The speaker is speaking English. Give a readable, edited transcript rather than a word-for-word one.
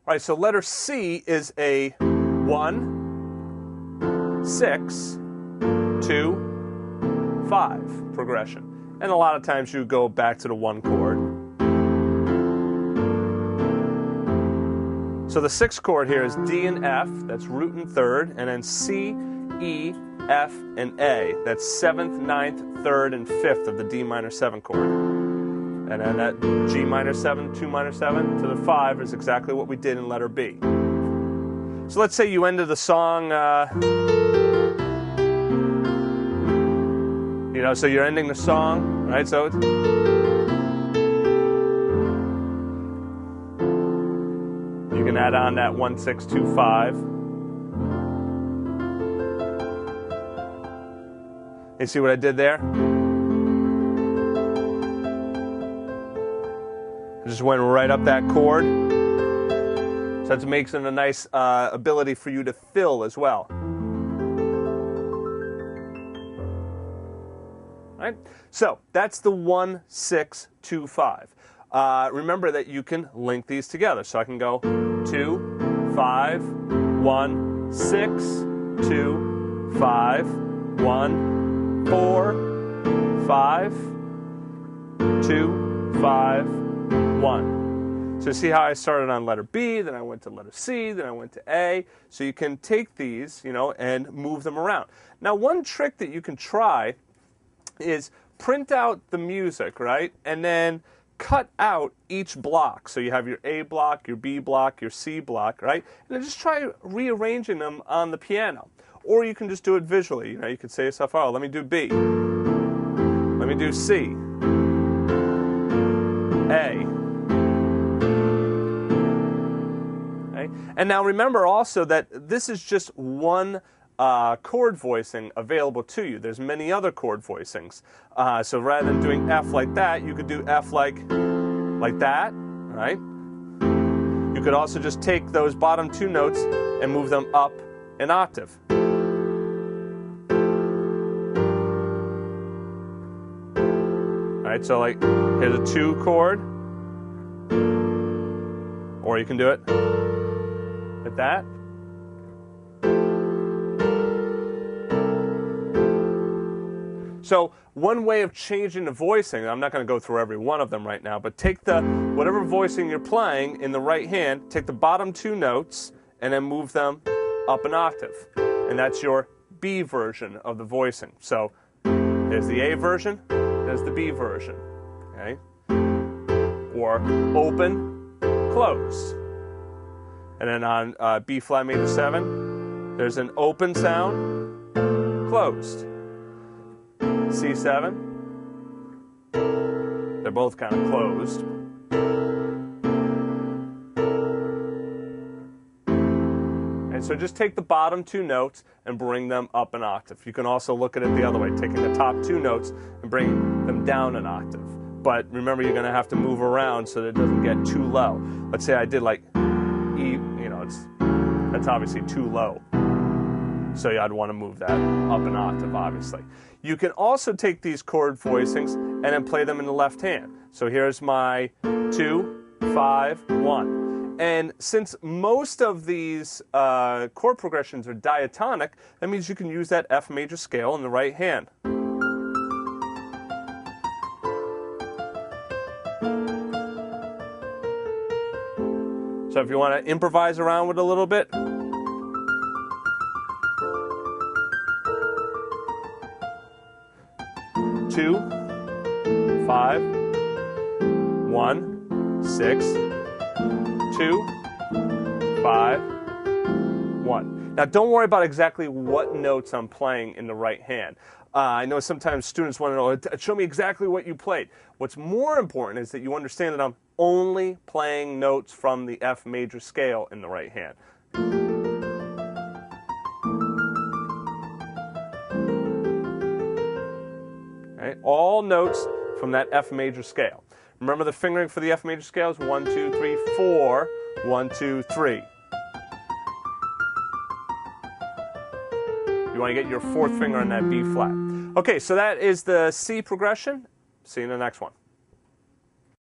All right, so letter C is a 1, 6, 2, 5 progression. And a lot of times you go back to the 1 chord. So the 6th chord here is D and F, that's root and 3rd, and then C, E, F, and A. That's 7th, 9th, 3rd, and 5th of the D minor 7 chord. And then that G minor 7, 2 minor 7 to the 5 is exactly what we did in letter B. So let's say you ended the song, so you're ending the song, right? So it's, you can add on that 1, 6, 2, 5. You see what I did there? I just went right up that chord. So that makes it a nice ability for you to fill as well. Right? So that's the 1, 6, 2, 5. Remember that you can link these together. So I can go 2, 5, 1, 6, 2, 5, 1, 4, 5, 2, 5, 1. So see how I started on letter B, then I went to letter C, then I went to A. So you can take these, and move them around. Now, one trick that you can try is print out the music, right? And then cut out each block. So you have your A block, your B block, your C block, right? And then just try rearranging them on the piano. Or you can just do it visually. You can say to yourself, oh, let me do B. Let me do C. A. Okay? And now remember also that this is just one chord voicing available to you. There's many other chord voicings. So rather than doing F like that, you could do F like that, right? You could also just take those bottom 2 notes and move them up an octave. All right, so like here's a 2 chord, or you can do it like that. So one way of changing the voicing, I'm not going to go through every one of them right now, but take whatever voicing you're playing in the right hand, take the bottom 2 notes, and then move them up an octave. And that's your B version of the voicing. So there's the A version, there's the B version. Okay? Or open, close. And then on B flat major 7, there's an open sound, closed. C7, they're both kind of closed. And so just take the bottom 2 notes and bring them up an octave. You can also look at it the other way, taking the top 2 notes and bring them down an octave. But remember, you're going to have to move around so that it doesn't get too low. Let's say I did like E, that's obviously too low. So I'd want to move that up an octave, obviously. You can also take these chord voicings and then play them in the left hand. So here's my 2, 5, 1. And since most of these chord progressions are diatonic, that means you can use that F major scale in the right hand. So if you want to improvise around with it a little bit, 2, 5, 1, 6, 2, 5, 1. Now don't worry about exactly what notes I'm playing in the right hand. I know sometimes students want to know, show me exactly what you played. What's more important is that you understand that I'm only playing notes from the F major scale in the right hand. Right? All notes from that F major scale. Remember the fingering for the F major scale is 1, 2, 3, 4, 1, 2, 3. You want to get your 4th finger on that B flat. Okay, so that is the C progression. See you in the next one.